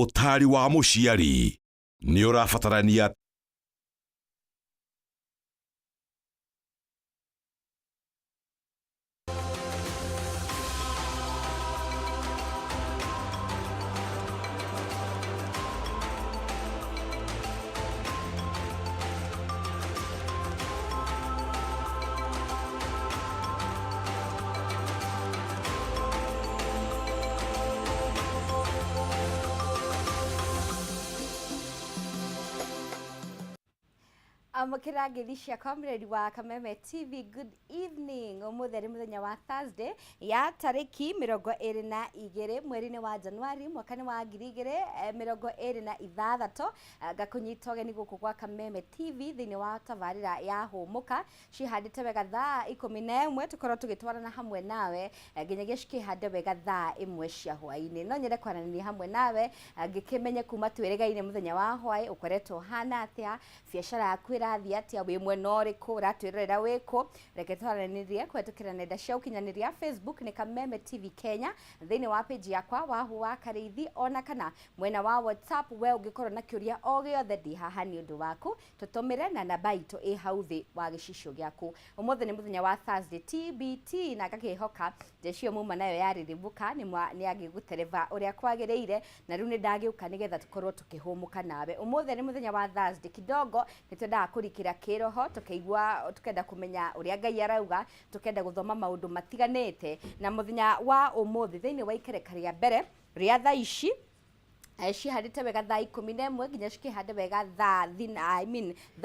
Ũtari wa mũciari nĩ ũrabatarania Mukirangiri cia comrade wa Kameme TV, good evening. Umutheri muthenya wa Thursday ya tariki 22 mweri-ini wa Januari mwaka-ini wa 2026 gakunyita ugeni guku gwa Kameme TV thiini wa tabarira ya humuka cihandite wega thaa 11 tukorwo tugitwarana hamwe nawe nginyagia cikihande wega thaa 1 cia hwaini. No nyende kwaranĩria hamwe nawe ngikimenye kuma twirigaine muthenya wa hwai ukoretwo hana atia biacara yaku irathia atia wi mwena uriku uratwirorera wiku reke twaranĩrie kwetukira nenda cia ukinyaniria Facebook ni Kameme TV Kenya thiini wa page yakwa wahu wa Karithi ona kana mwena wa WhatsApp we ungikorwo na kiuria o giothe ndi haha ni undu waku tutumire na namba itu i hau thi wa gicicio giaku. Umuthi ni muthenya wa Thursday TBT na ngakihoka jecio muma nayo yariribuka ni agigutereva uria kwagiriire na riu ni ndagiuka nigetha tukorwo tukihumuka nawe. Umuthi ni muthenya wa Thursday kidogo nitwendaga kurikira kiroho tukeigua tukenda kumenya uria Ngai arauga tukenda guthoma maundu matiganite na muthenya wa umuthi thiini wa ikereka ria mbere ria thaa ici cihandite wega thaa 11 nginya cikihande wega thaa thaa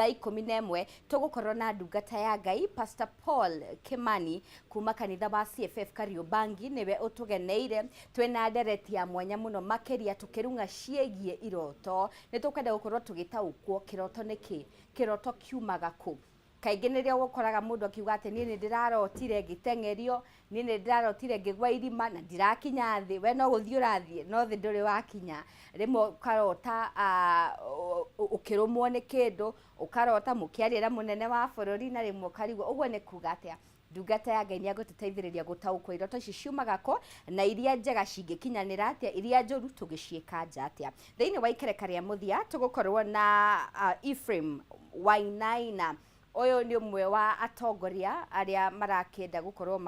11 tugukorwo na ndungata ya Ngai Pastor Paul Kimani kuma kanitha wa CFF Kariobangi niwe utugeneire twina ndereti ya mwanya muno makeria tukirunga ciegie iroto nitukenda gukorwo tugitaukwo kiroto niki kiroto kiumaga ku kaingĩ nĩrĩa ũkoraga mũndũ akiuga atĩ niĩ nĩndĩrarotire ngĩtengerio niĩ nĩndĩrarotire ngĩgwa irima na ndirakinya thĩ we no gũthiĩ ũrathiĩ no thĩ ndũrĩ wakinya rĩmwe ũkarota ũkĩrũmwo nĩ kĩndũ ũkarota mũkĩarĩra mũnene wa bũrũri na rĩmwe ũkarigwo ũguo nĩ kuga atĩa. Ndungata ya Ngai nĩagũtũteithĩrĩria gũtaũkwo iroto ici ciumaga ko na iria njega cingĩkinyanĩra atĩa iria njũru tũgĩciĩka nja atĩa. Thĩinĩ wa ikereka rĩa mũthia tũgũkorwo na Ephraim Wainaina. Oyo ni umwe wa atongoria aria marakenda gukorwo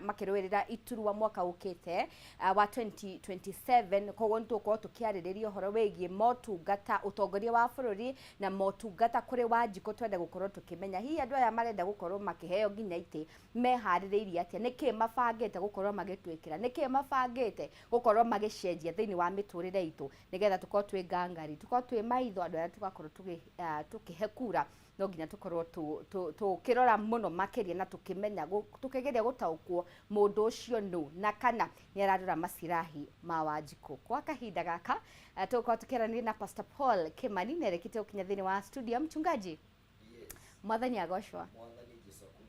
makirwirira iturwa mwaka ukite wa 2027 koguo nitukorwo tukiaririria uhoro wigie motungata utongoria wa bururi na motungata kuri Wanjiku twende gukorwo tukimenya hihi andu aya marenda gukorwo makiheo nginya ite mehaririirie atia niki mabangite gukorwo magitwikira niki mabangite gukorwo magicenjia thiini wa miturire itu nigetha tukorwo twi ngangari tukorwo twi maitho andu aya tugakorwo tukihekura no nginya tukorwo tukirora muno makeria na tukimenya tukigeria gutaukwo mundu ucio nu na kana ni ararora masirahi ma Wanjiku kwa kahinda gaka tukorwo tukirania na Pastor Paul Kimani nerekite ukinya thini wa studio mchungaji. Yes. Mwathani agoshwa.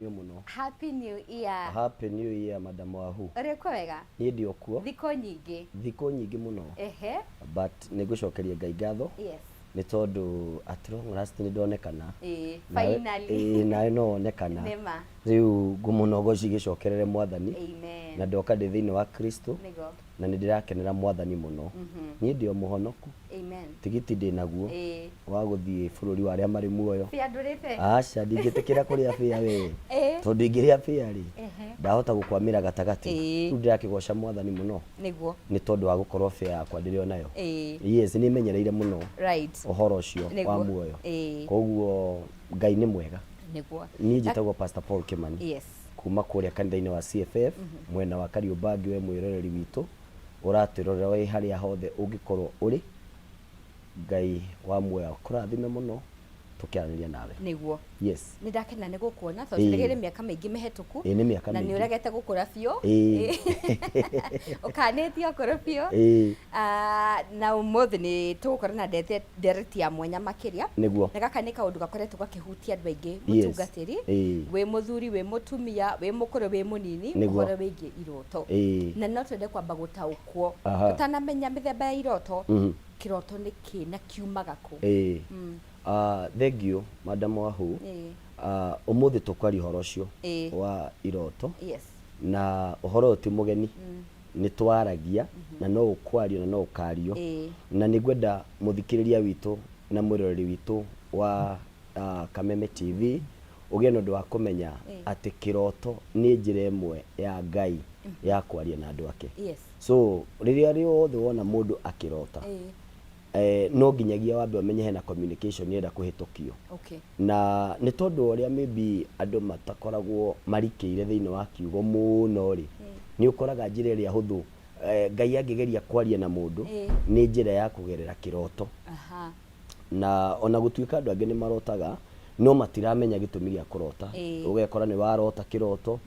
Muno. Happy New Year. Happy New Year madam wahu. Reko wega. Ni ndio kuo. Thiko nyingi muno. Ehe. But nigucokeria Ngai ngatho. Yes. Ni tondu atro last ni ndonekana finally na no onekana nema riu ngumunogoci gicokerere Mwathani amen na ndoka ndi thiini wa Kristo nigo na ni ndirakenera Mwathani muno ni ndio muhonoku amen tigiti ndi naguo wa guthie bururi wa aria mari muoyo fia ndurite aca ndingitikira kuria fia we tondu ingiria fia ri ndahota gukwamira gatagati riu ndirakigoca Mwathani muno niguo ni tondu wa gukorwo fia yakwa ndirio nayo yes ni menyereire muno right uhoro ucio wa muoyo koguo Ngai ni mwega niguo ni njitagwo Pastor Paul Kimani yes kuma kuria kanitha-ini wa CFF mwena wa Kariobangi we mwiroreri witu uratwirorera we haria hothe ungikorwo uri Ngai wa muoyo kurathime muno tukiarania nawe niguo yes ni ndakena ni gukuona tondu ndigire miaka maingi mihituku ni miaka na ni uregete gukura biu ukanĩtie ũkũrũ biu na ũmũthĩ nĩ tũgũkorwo na ndereti ya mwanya makĩria nĩguo na gaka nĩ kaũndũ gakoretwo gakĩhutia andũ aingĩ mũtungatĩri wĩ mũthuri wĩ mũtumia wĩ mũkũrũ wĩ mũnini ũhoro wĩgiĩ iroto na no twende kwamba gũtaũkwo tũtanamenya mĩthemba ya iroto kĩroto nĩ kĩ na kiumaga kũ thank you madam wahu umuthi tukwaria uhoro ucio wa iroto yes na uhoro ti mugeni nĩ twaragia na no ũkwario na no ũkario na nĩ ngwenda mũthikĩrĩria witũ na mwĩroreri witũ wa Kameme TV ũgĩe na ũndũ wa kũmenya atĩ kĩroto nĩ njĩra ĩmwe ya Ngai ya kwaria na andũ ake. So rĩrĩa rĩothe wona mũndũ akĩrota no nginyagia wambe ũmenye hena communication yenda kũhĩtũkio. Na nĩ tondũ ũrĩa maybe andũ matakoragwo marikĩire thĩinĩ wa kiugo mũno rĩ, nĩ ũkoraga njĩra ĩrĩa hũthũ Ngai angĩgeria kwaria na mũndũ nĩ njĩra ya kũgerera kĩroto. Na ona gũtuĩka andũ angĩ nĩ marotaga no matiramenya gĩtũmi gĩa kũrota. Ũgekora nĩ warota kĩroto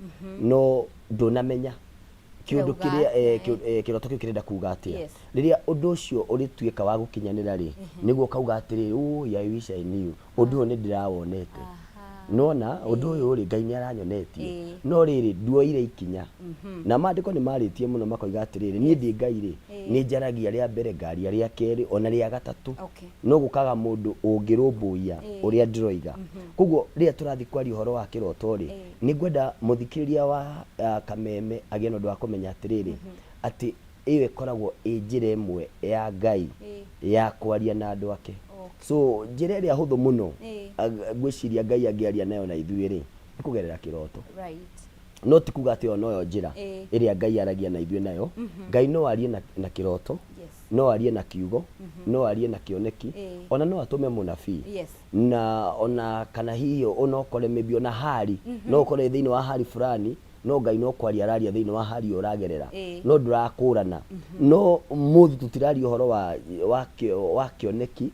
no ndũnamenya kĩũndũ kĩrĩa kĩroto kĩu kĩrenda kuga atĩa. Rĩrĩa ũndũ ũcio ũrĩtuĩka wa gũkinyanĩra rĩ, nĩguo kauga atĩrĩrĩ, I wish I knew, ũndũ ũyũ nĩ ndĩrawonete. Nona ũndũ ũyũ rĩ Ngai nĩ aranyonetie, no rĩrĩ nduoire ikinya. Na maandĩko nĩ marĩtie mũno makoiga atĩrĩrĩ, niĩ ndĩ Ngai rĩ nĩ njaragia rĩa mbere ngaria rĩa kerĩ ona rĩa gatatũ. No gũkaga mũndũ ũngĩrũmbũiya ũrĩa ndĩroiga. Koguo rĩrĩa tũrathiĩ kwaria ũhoro wa kĩroto rĩ, nĩ ngwenda mũthikĩrĩria wa Kameme agĩe na ũndũ wa kũmenya atĩrĩrĩ, atĩ ĩyo ĩkoragwo ĩ njĩra ĩmwe ya Ngai ya kwaria na andũ ake. So njĩra ĩrĩa hũthũ mũno ngwĩciria Ngai angĩaria nayo na ithuĩ rĩ nĩ kũgerera kĩroto. No ti kuga atĩ noyo njĩra ĩrĩa Ngai aragia na ithuĩ nayo. Ngai no arie na kĩroto, no arie na kiugo, no arie na kĩoneki, ona no atũme mũnabii. Na ona kana hihi ona ũkore maybe ona hari, no ũkore thĩinĩ wa hari fulani no Ngai no kwaria araria thĩinĩ wa hari ũragerera, no ndũrakũrana. No mũthĩ tũtiraria ũhoro wa kĩoneki,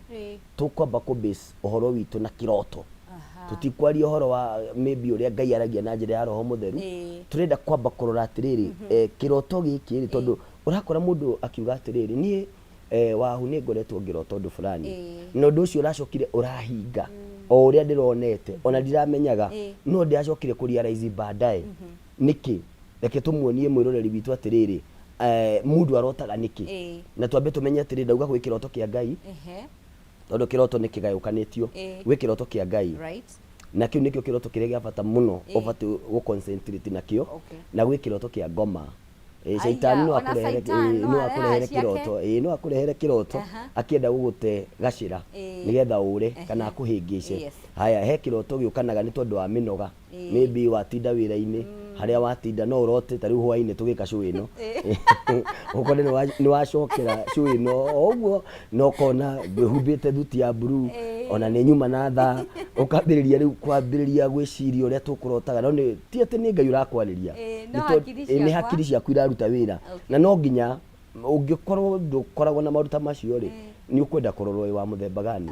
tũkwamba kũ-base ũhoro witũ na kĩroto. Tutikwaria ũhoro wa maybe ũrĩa Ngai aragia na njĩra ya Roho Mũtheru. Turenda kwamba kũrora atĩrĩrĩ kĩroto gĩkĩ tondũ ũrakora mũndũ akiuga atĩrĩrĩ, niĩ wahu nĩ ngoretwo ngĩrota ũndũ fulani, na ũndũ ũcio ũracokire ũrahinga o ũrĩa ndĩronete ona ndiramenyaga, no ndĩracokire kũrealize baadaye. Nĩkĩ? Reke tũmuonie mwĩroreri witũ atĩrĩrĩ, mũndũ arotaga nĩkĩ, na twambe tũmenye atĩrĩrĩ ndauga gwĩ kĩroto kĩa Ngai, tondũ kĩroto nĩ kĩgayũkanĩtio gwĩ kĩroto kĩa Ngai. Na kĩu nĩkĩo kĩroto kĩrĩa gĩa bata mũno ũbatiĩ gũ-concentrate nakĩo, na gwĩ kĩroto kĩa ngoma. Shaitani no akũrehere kĩroto, no akũrehere kĩroto akĩenda gũgũte gacĩra nĩgetha ũre kana akũhĩngĩce. Haya, he kĩroto gĩũkanaga nĩ tondũ wa mĩnoga, maybe watinda wĩra-inĩ harĩa watinda no ũrote ta rĩu hwaĩ-inĩ tũgĩka show ĩno ũkore nĩ wacokera show ĩno ũguo no ũkona ngwĩhumbĩte thuti ya blue ona nĩ nyuma na thaa, ũkambĩrĩria rĩu kwambĩrĩria gwĩciria ũrĩa tũkũrotaga, no ti atĩ nĩ Ngai ũrakwarĩria, nĩ hakiri ciaku iraruta wĩra. Na no nginya ũngĩkorwo ndũkoragwo na maruta macio rĩ, nĩ ũkwenda kũrorwo wĩ wa mũthemba gani,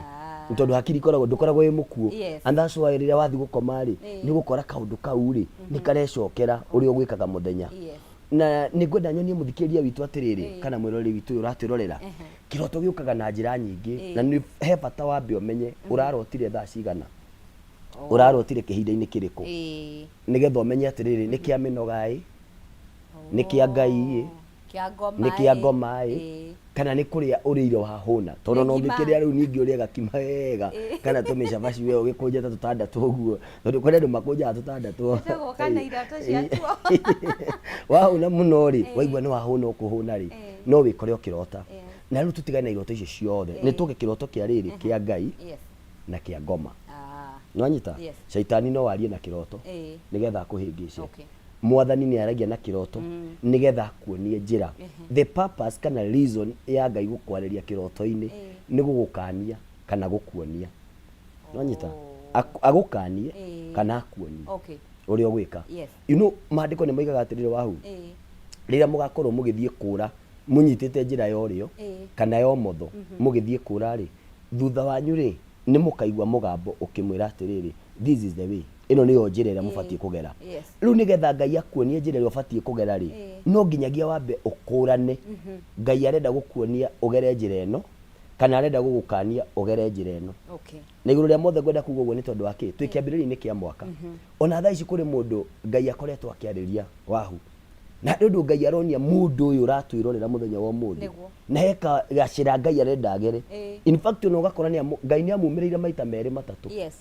tondũ hakiri ndũkoragwo wĩ mũkuũ. And that's why rĩrĩa wathiĩ gũkoma rĩ nĩ gũkora kaũndũ kau rĩ nĩ karecokera ũrĩa ũgwĩkaga mũthenya. Na nĩ ngwenda nyonie mũthikĩrĩria witũ atĩrĩrĩ kana mwĩroreri witũ ũyũ ũratwĩrorera, kĩroto gĩũkaga na njĩra nyingĩ na nĩ he bata wambe ũmenye ũrarotire thaa cigana, ũrarotire kĩhinda-inĩ kĩrĩkũ, nĩgetha ũmenye atĩrĩrĩ nĩ kĩa mĩnoga ĩ, nĩ kĩa Ngai ĩ, nĩ kĩa ngoma ĩ, kana nĩ kũrĩa ũrĩire wahũna. Tondũ no ngĩkĩrĩa rĩu ningĩ ũrĩa gakima wega kana tũmĩcabaci we ũgĩkũnjata tũtandatũ ũguo, tondũ kũrĩ andũ makũnjaga tũtandatũ wahũna mũno rĩ, waigua nĩ wahũna ũkũhũna rĩ, no wĩkore ũkĩrota. Na rĩu tũtigane na iroto icio ciothe, nĩ tũge kĩroto kĩa rĩrĩ kĩa Ngai na kĩa ngoma. Nĩwanyita? Shaitani no warie na kĩroto nĩgetha akũhĩngĩce. Mwathani nĩ aragia na kĩroto nĩgetha akuonie njĩra. The purpose kana reason ya Ngai gũkwarĩria kĩroto-inĩ nĩ gũgũkania kana gũkuonia. Nĩwanyita? Agũkanie kana akuonie ũrĩa ũgwĩka. You know maandĩko nĩ moigaga atĩrĩrĩ wahu, rĩrĩa mũgakorwo mũgĩthiĩ kũra mũnyitĩte njĩra ya ũrĩo kana ya ũmotho mũgĩthiĩ kũra rĩ, thutha wanyu rĩ nĩ mũkaigua mũgambo ũkĩmwĩra atĩrĩrĩ this is the way, ĩno nĩyo njĩra ĩrĩa mũbatiĩ kũgera. Rĩu nĩgetha Ngai akuonie njĩra ĩrĩa ũbatiĩ kũgera rĩ, no nginyagia wambe ũkũrane Ngai arenda gũkuonia ũgere njĩra ĩno kana arenda gũgũkania ũgere njĩra ĩno. Na igũrũ rĩa mothe ngwenda kuuga ũguo nĩ tondũ wa kĩ, twĩ kĩambĩrĩria-inĩ kĩa mwaka ona thaa ici kũrĩ mũndũ Ngai akoretwo akĩarĩria wahu, na ndũndũ Ngai aronia mũndũ ũyũ ũratwĩrorera mũthenya wa ũmũthĩ na heka gacĩra Ngai arenda agere. In fact no ũgakora Ngai nĩ amumĩrĩire maita merĩ matatũ.